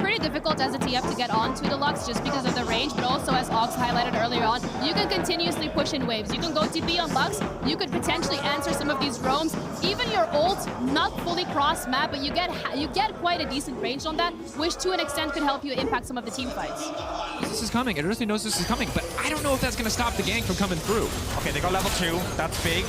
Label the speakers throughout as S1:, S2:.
S1: pretty difficult as a TF to get onto the Lux just because of the range, but also as Ox highlighted earlier on, you can continuously push in waves. You can go TP on Lux, you could potentially answer some of these roams. Even your ult, not fully cross map, but you get quite a decent range on that, which to an extent could help you impact some of the team fights.
S2: This is coming. Adversity knows this is coming, but I don't know if that's going to stop the gang from coming through.
S3: Okay, they got level 2. That's big.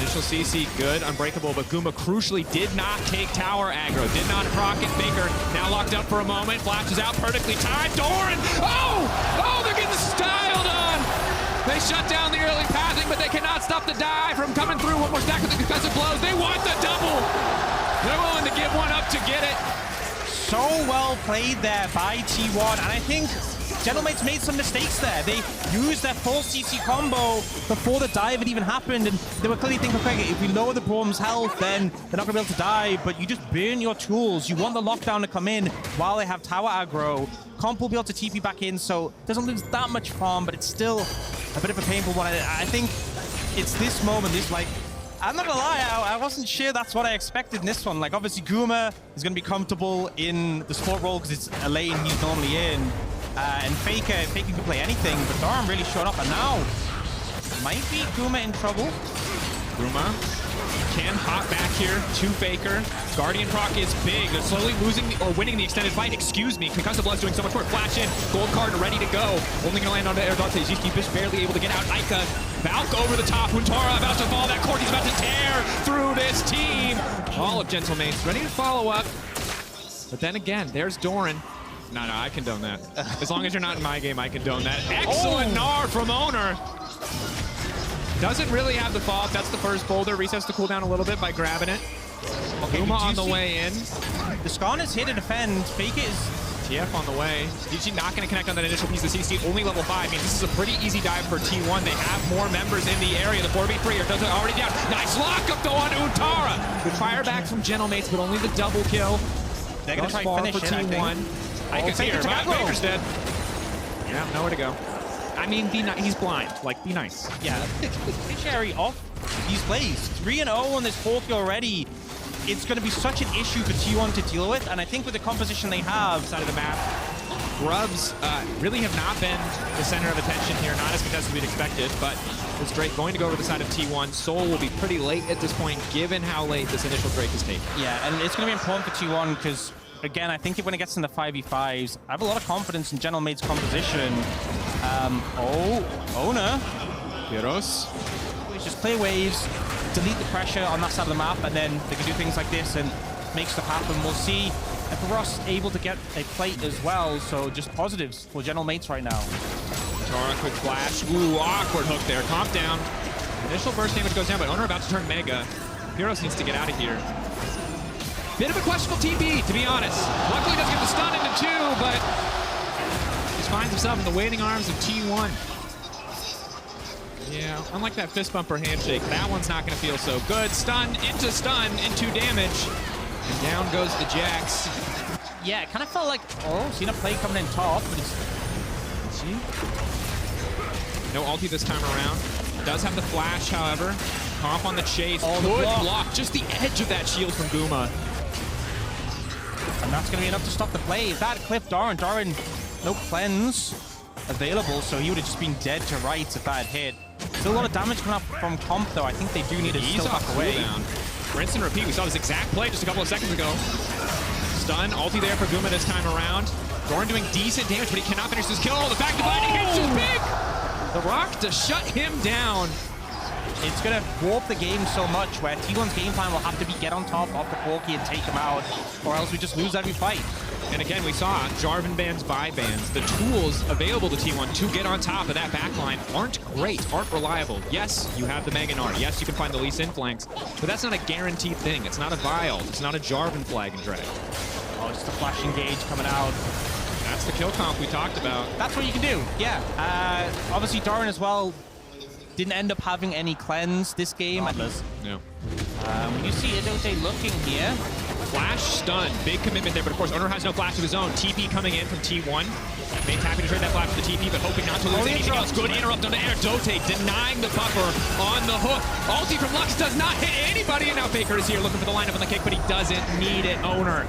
S2: Initial CC, good, unbreakable, but Guma crucially did not take tower aggro, did not proc it. Faker now locked up for a moment, flashes out perfectly timed. Doran! Oh, they're getting styled on! They shut down the early passing, but they cannot stop the dive from coming through. One more stack with the defensive blows. They want the double! They're willing to give one up to get it.
S3: So well played there by T1, and I think Gentlemates made some mistakes there. They used their full CC combo before the dive had even happened, and they were clearly thinking, okay, if we lower the Braum's health, then they're not going to be able to dive, but you just burn your tools. You want the lockdown to come in while they have tower aggro. Comp will be able to TP back in, so it doesn't lose that much farm, but it's still a bit of a painful one. I think it's this moment, I'm not gonna lie, I wasn't sure that's what I expected in this one. Like, obviously, Guma is gonna be comfortable in the support role because it's a lane he's normally in. And Faker can play anything, but Doran really showed up, and now might be Guma in trouble.
S2: Guma can hop back here to Faker. Guardian proc is big. They're slowly losing or winning the extended fight. Excuse me. Concussive Blood's doing so much work. Flash in. Gold card ready to go. Only going to land on the air. Dante Fish barely able to get out. Ica. Valk over the top. Huntara about to fall. That Corky's about to tear through this team. All of Gentlemates ready to follow up. But then again, there's Doran. No, I condone that. As long as you're not in my game, I condone that. Excellent Gnar from Owner. Doesn't really have the fault. That's the first boulder. Resets the cooldown a little bit by grabbing it. Okay, Guma on the way in.
S3: The Skarn is here to defend. Fake is
S2: TF on the way. DG not going to connect on that initial piece of CC. Only level 5. I mean, this is a pretty easy dive for T1. They have more members in the area. The 4v3 are already down. Nice lockup though on Untara. Good fire back from Gentlemates, but only the double kill.
S3: They're going to try to finish
S2: for T1. Ica's here. Faker's dead. Yeah, nowhere to go. I mean, he's blind. Like, be nice.
S3: Yeah. Cherry off these plays. 3-0 on this 4th already. It's going to be such an issue for T1 to deal with, and I think with the composition they have
S2: side of the map, Grubs really have not been the center of attention here. Not as contested as we'd expected, but it's Drake going to go over the side of T1. Soul will be pretty late at this point, given how late this initial Drake is taken.
S3: Yeah, and it's going to be important for T1 because, again, I think when it gets in the 5v5s, I have a lot of confidence in Gentlemates' composition. Owner.
S2: Heroes.
S3: Just clear waves, delete the pressure on that side of the map, and then they can do things like this and make stuff happen. We'll see if Ross able to get a plate as well, so just positives for Gentlemates right now.
S2: Tara, quick flash. Ooh, awkward hook there. Comp down. Initial burst damage goes down, but Owner about to turn Mega. Heroes needs to get out of here. Bit of a questionable TP, to be honest. Luckily doesn't get the stun into 2, but just finds himself in the waiting arms of T1. Yeah, unlike that fist bumper handshake, that one's not going to feel so good. Stun, into damage. And down goes the Jax.
S3: Yeah, it kind of felt like, seen a play coming in top, but it's...
S2: See? No ulti this time around. Does have the flash, however. Comp on the chase. Good block. Just the edge of that shield from Guma.
S3: And that's going to be enough to stop the play. If that clipped Doran, no cleanse available, so he would have just been dead to rights if that had hit. Still a lot of damage coming up from Comp, though. I think they do need to still back away.
S2: Rinse and repeat. We saw this exact play just a couple of seconds ago. Stun, ulti there for Guma this time around. Doran doing decent damage, but he cannot finish this kill. The back dividing hits is big! The rock to shut him down.
S3: It's going to warp the game so much where T1's game plan will have to be get on top of the Corki and take him out, or else we just lose every fight.
S2: And again, we saw Jarvan bans, buy bans. The tools available to T1 to get on top of that backline aren't great, aren't reliable. Yes, you have the Mega Gnar. Yes, you can find the Lee Sin flanks, but that's not a guaranteed thing. It's not a Vile. It's not a Jarvan flag and drag.
S3: Oh, just a flash engage coming out.
S2: That's the kill comp we talked about.
S3: That's what you can do, yeah. Obviously, Doran as well didn't end up having any cleanse this game.
S2: No.
S3: You see Adote looking here.
S2: Flash, stun, big commitment there, but of course, Owner has no flash of his own. TP coming in from T1. Main's happy to trade that flash for the TP, but hoping not to lose anything else. Good interrupt on the air. Dote denying the buffer on the hook. Ulti from Lux does not hit anybody, and now Faker is here looking for the lineup on the kick, but he doesn't need it. Owner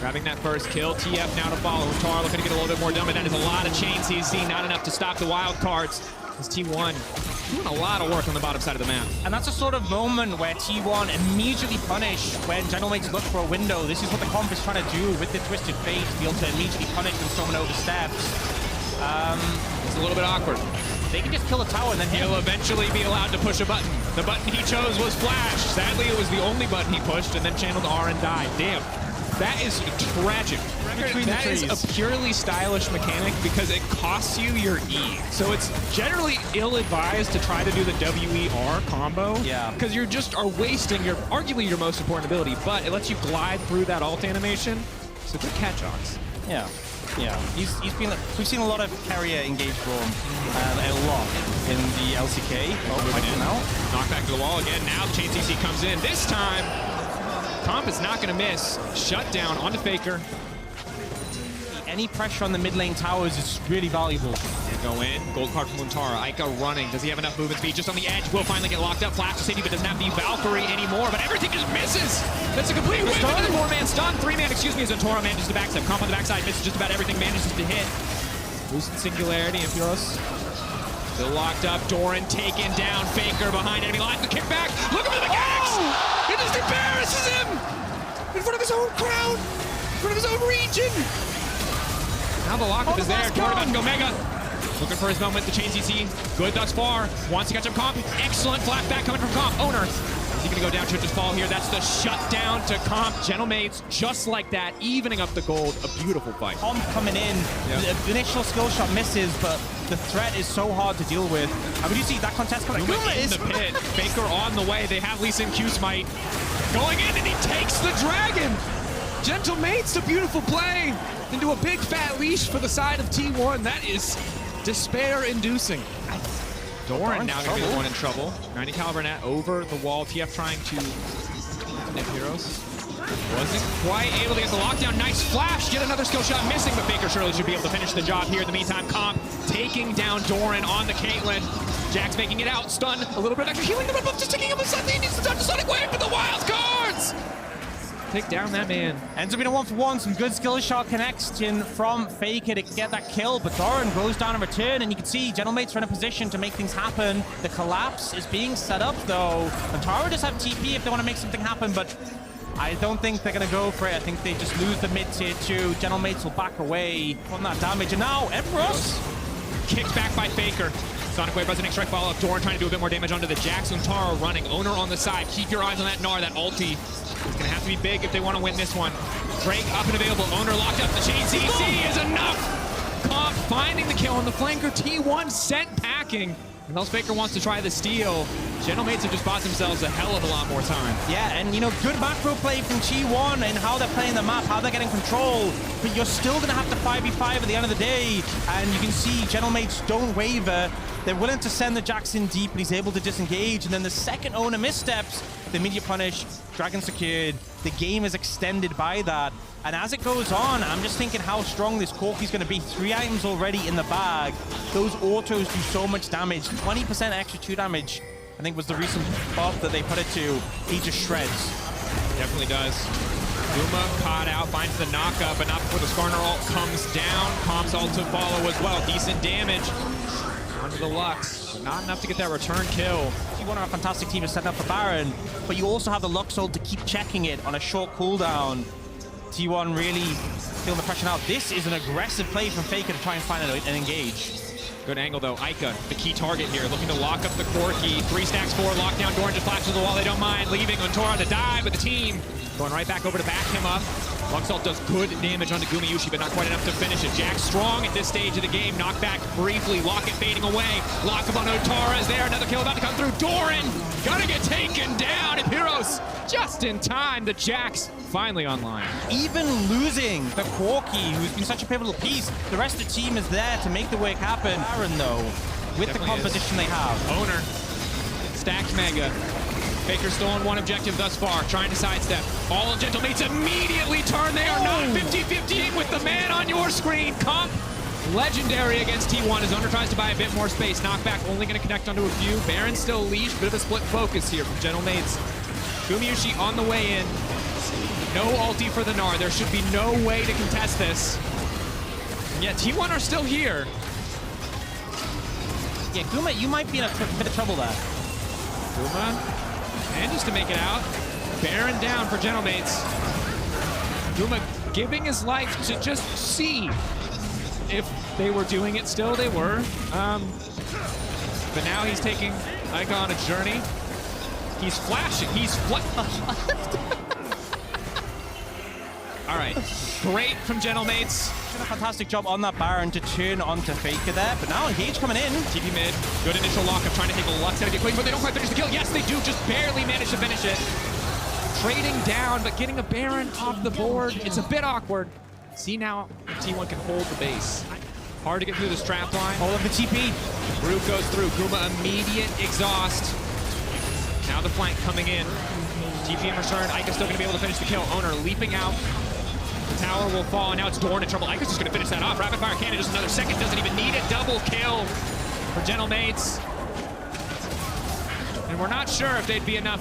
S2: Grabbing that first kill. TF now to follow. Tar looking to get a little bit more done, but that is a lot of chain CC, not enough to stop the wild cards. It's T1 doing a lot of work on the bottom side of the map.
S3: And that's a sort of moment where T1 immediately punish when Gentlemates look for a window. This is what the comp is trying to do with the Twisted Fate, to be able to immediately punish when someone oversteps.
S2: It's a little bit awkward.
S3: They can just kill the tower and then
S2: he'll eventually be allowed to push a button. The button he chose was Flash. Sadly, it was the only button he pushed and then channeled R and died. Damn. That is tragic. That is a purely stylish mechanic because it costs you your E. So it's generally ill-advised to try to do the WER combo.
S3: Yeah.
S2: Because you're just wasting your, arguably your most important ability, but it lets you glide through that ult animation. So good catch, Ox.
S3: Yeah. Yeah, we've seen a lot of carrier engage Braum, a lot in the LCK.
S2: Knock back to the wall again. Now Chain CC comes in. This time, Comp is not going to miss. Shut down onto Faker.
S3: Any pressure on the mid lane towers is really valuable.
S2: Go in. Gold card from Luntara. Aika running. Does he have enough movement speed? Just on the edge. Will finally get locked up. Flash to safety, but doesn't have the Valkyrie anymore. But everything just misses. That's a complete whip into the 4-man stun. 3-man, excuse me, as Luntara manages to backstep. Comp on the backside misses just about everything. Manages to hit. Boosting Singularity. Imperios still locked up. Doran taken down. Faker behind enemy lines. The kickback. Look at the mechanics. It just embarrasses him in front of his own crowd. In front of his own region. Now the lockup is there. Doran about to go mega. Looking for his moment. The chain CC. Good thus far. Wants to catch up Comp. Excellent flashback coming from Comp. Owner. Is he going to go down? Should just fall here. That's the shutdown to Comp. Gentlemates just like that. Evening up the gold. A beautiful fight.
S3: Comp coming in. Yep. The initial skill shot misses, but the threat is so hard to deal with. I mean, you see that contest coming.
S2: Guma in the pit. Faker on the way. They have Lee Sin Q Smite. Going in and he takes the dragon. Gentlemates, a beautiful play into a big fat leash for the side of T1. That is despair-inducing. Doran now going to be the one in trouble. 90 caliber net over the wall. TF trying to nip heroes. Wasn't quite able to get the lockdown. Nice flash. Get another skill shot missing, but Faker surely should be able to finish the job here. In the meantime, Comp taking down Doran on the Caitlyn. Jax making it out. Stun. A little bit extra healing. The buff just ticking up a suddenly. He needs to touch the Sonic Wave for the wild cards. Take down that man.
S3: Ends up being a 1-for-1. Some good skill shot connection from Faker to get that kill, but Doran goes down in return, and you can see Gentlemates are in a position to make things happen. The collapse is being set up, though. And Tara just have TP if they want to make something happen, but I don't think they're going to go for it. I think they just lose the mid-tier 2. Gentlemates will back away from that damage, and now Empress
S2: kicked back by Faker. Sonic Wave Resonate Strike follow-up. Doran trying to do a bit more damage onto the Jax. Tara running. Owner on the side. Keep your eyes on that Gnar, that ulti. It's going to have to be big if they want to win this one. Drake up and available. Owner locked up. The chain CC is enough. Comp finding the kill on the flanker. T1 sent packing. Unless Faker wants to try the steal, Gentlemates have just bought themselves a hell of a lot more time.
S3: Yeah, and you know, good macro play from T1 and how they're playing the map, how they're getting control, but you're still going to have to 5v5 at the end of the day, and you can see Gentlemates don't waver. They're willing to send the Jax in deep, and he's able to disengage, and then the second owner missteps, the immediate punish, Dragon secured, the game is extended by that. And as it goes on, I'm just thinking how strong this Corki's going to be. 3 items already in the bag. Those autos do so much damage. 20% extra 2 damage, I think, was the recent buff that they put it to. He just shreds.
S2: Definitely does. Guma caught out, finds the knockup, but not before the Skarner ult comes down. Comp's ult to follow as well. Decent damage. Onto the Lux, but not enough to get that return kill.
S3: T1 are a fantastic team to set up for Baron, but you also have the Lux ult to keep checking it on a short cooldown. T1 really feeling the pressure now. This is an aggressive play from Faker to try and find an engage.
S2: Good angle though. Aika, the key target here, looking to lock up the Corki. 3 stacks, 4, lockdown. Doran just flashes the wall. They don't mind leaving Luntara to die, but the team going right back over to back him up. Lux ult does good damage onto Gumayushi, but not quite enough to finish it. Jax strong at this stage of the game. Knocked back briefly. Locket fading away. Lock up on Otara is there. Another kill about to come through. Doran gonna get taken down. Imperios just in time. The Jax finally online.
S3: Even losing the Corki, who's been such a pivotal piece, the rest of the team is there to make the work happen. Baron, though, with the composition they have.
S2: Owner, stacked Mega. Faker stolen 1 objective thus far, trying to sidestep. All of Gentlemates immediately turn. They are not 50-50 with the man on your screen. Comp, legendary against T1 as Owner tries to buy a bit more space. Knockback only going to connect onto a few. Baron still leashed, bit of a split focus here from Gentlemates. Gumayushi on the way in. No ulti for the Gnar. There should be no way to contest this. And yet T1 are still here.
S3: Yeah, Guma, you might be in a bit of trouble there.
S2: Guma manages to make it out. Baron down for Gentlemates. Guma giving his life to just see if they were doing it still. They were. But now he's taking Ica on a journey. He's flashing. He's All right. Great from Gentlemates.
S3: Did a fantastic job on that Baron to turn onto Faker there, but now Engage coming in.
S2: TP mid. Good initial lockup, trying to take the Lux out of the equation, but they don't quite finish the kill. Yes, they do. Just barely manage to finish it. Trading down, but getting a Baron off the board. It's a bit awkward. See now if T1 can hold the base. Hard to get through this trap line.
S3: All of the TP.
S2: Groove goes through. Guma immediate exhaust. Now the flank coming in. TP in return. Ica's still going to be able to finish the kill. Owner leaping out. The tower will fall, and now it's Dorn in trouble. Ica's just going to finish that off. Rapid fire cannon, just another second. Doesn't even need it. Double kill for Gentlemates. And we're not sure if they'd be enough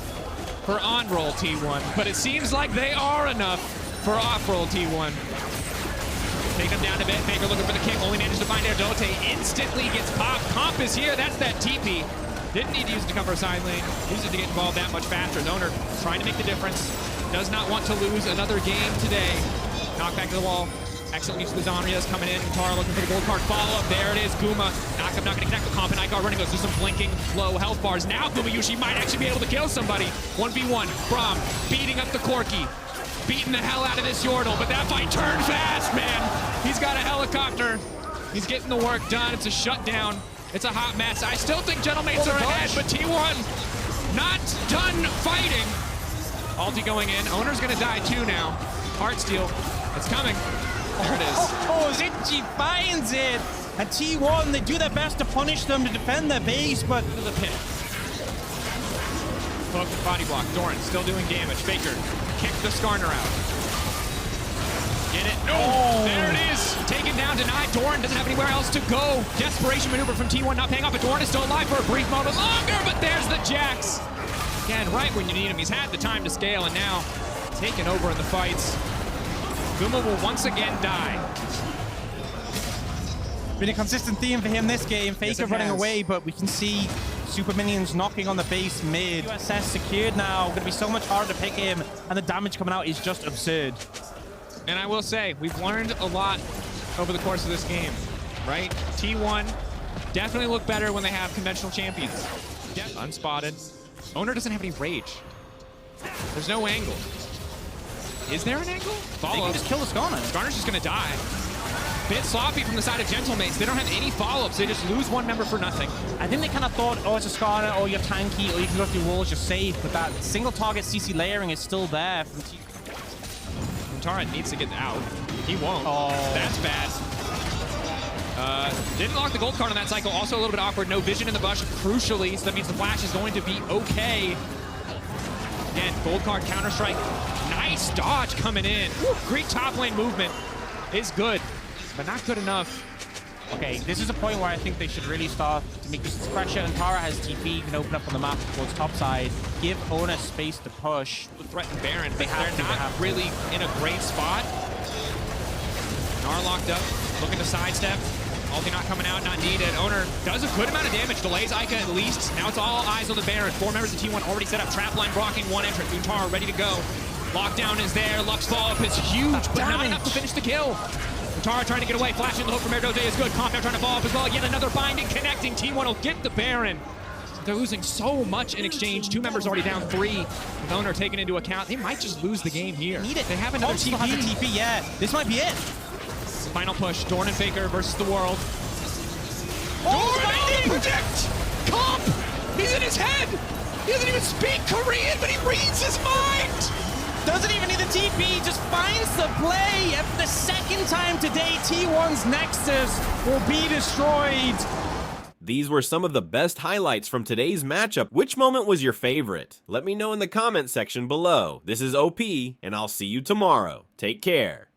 S2: for on-roll T1, but it seems like they are enough for off-roll T1. Take him down a bit. Faker looking for the kick. Only manages to find Erdote. Instantly gets popped. Comp is here. That's that TP. Didn't need to use it to cover a side lane. Uses it to get involved that much faster. Owner trying to make the difference. Does not want to lose another game today. Knock back to the wall. Excellent use of the Zonrias coming in. Tara looking for the gold card follow-up. There it is. Guma. Knock up, not going to connect with Comp, and Ica running goes through some blinking low health bars. Now Guma Yushi might actually be able to kill somebody. 1v1. Braum beating up the Corki. Beating the hell out of this Yordle, but that fight turned fast, man. He's got a helicopter. He's getting the work done. It's a shutdown. It's a hot mess. I still think Gentlemates are ahead, but T1 not done fighting. Ulti going in. Owner's going to die too now. Heartsteel. It's coming. There it is.
S3: Oh, Zinchi finds it. And T1, they do their best to punish them, to defend their base, but
S2: To the pit. Hook, body block. Doran still doing damage. Faker kick the Skarner out. Get it. No!
S3: Oh.
S2: There it is. Taken down, denied. Doran doesn't have anywhere else to go. Desperation maneuver from T1 not paying off, but Doran is still alive for a brief moment longer, but there's the Jax. Again, right when you need him. He's had the time to scale, and now taken over in the fights. Guma will once again die.
S3: Been a consistent theme for him this game. Faker running away, but we can see super minions knocking on the base mid. USS secured now. Going to be so much harder to pick him, and the damage coming out is just absurd.
S2: And I will say, we've learned a lot over the course of this game, right? T1 definitely look better when they have conventional champions. Unspotted. Owner doesn't have any rage. There's no angle. Is there an angle? Follow
S3: They
S2: up.
S3: can just kill the Skarner.
S2: Skarner's just gonna die. Bit sloppy from the side of Gentlemates. They don't have any follow-ups. They just lose one member for nothing.
S3: I think they kind of thought, oh, it's a Skarner, or you're tanky, or you can go through walls, you're safe. But that single target CC layering is still there from T.
S2: Tara needs to get out. He won't.
S3: Oh.
S2: That's bad. Didn't lock the gold card on that cycle. Also a little bit awkward. No vision in the bush, crucially. So that means the flash is going to be okay. Again, gold card counter-strike. Nice dodge coming in. Woo, great top lane movement is good, but not good enough.
S3: Okay, this is a point where I think they should really start to make this pressure, and Tara has TP, can open up on the map towards top side, give Owner space to push.
S2: Threaten Baron, but
S3: They're
S2: not really in a great spot. Gnar locked up, looking to sidestep. Ulti not coming out, not needed. Owner does a good amount of damage, delays Ica at least. Now it's all eyes on the Baron. 4 members of T1 already set up, trap line blocking one entrant. Untara ready to go. Lockdown is there, Lux follow-up is huge, but not enough to finish the kill. Tara trying to get away, flashing the hook from Erdote is good. Comp now trying to follow up as well. Yet another binding, connecting. T1 will get the Baron. They're losing so much in exchange. 2 members already down 3. With Owner taken into account, they might just lose the game here.
S3: Need it.
S2: They have another
S3: Still
S2: TP.
S3: has a TP, yeah. This might be it.
S2: Final push, Dorn and Faker versus the world.
S3: Oh,
S2: Dorn, no, predict! Comp! He's in his head! He doesn't even speak Korean, but he reads his mind!
S3: Doesn't even need the TP, just finds the play. And for the second time today, T1's Nexus will be destroyed.
S4: These were some of the best highlights from today's matchup. Which moment was your favorite? Let me know in the comment section below. This is OP, and I'll see you tomorrow. Take care.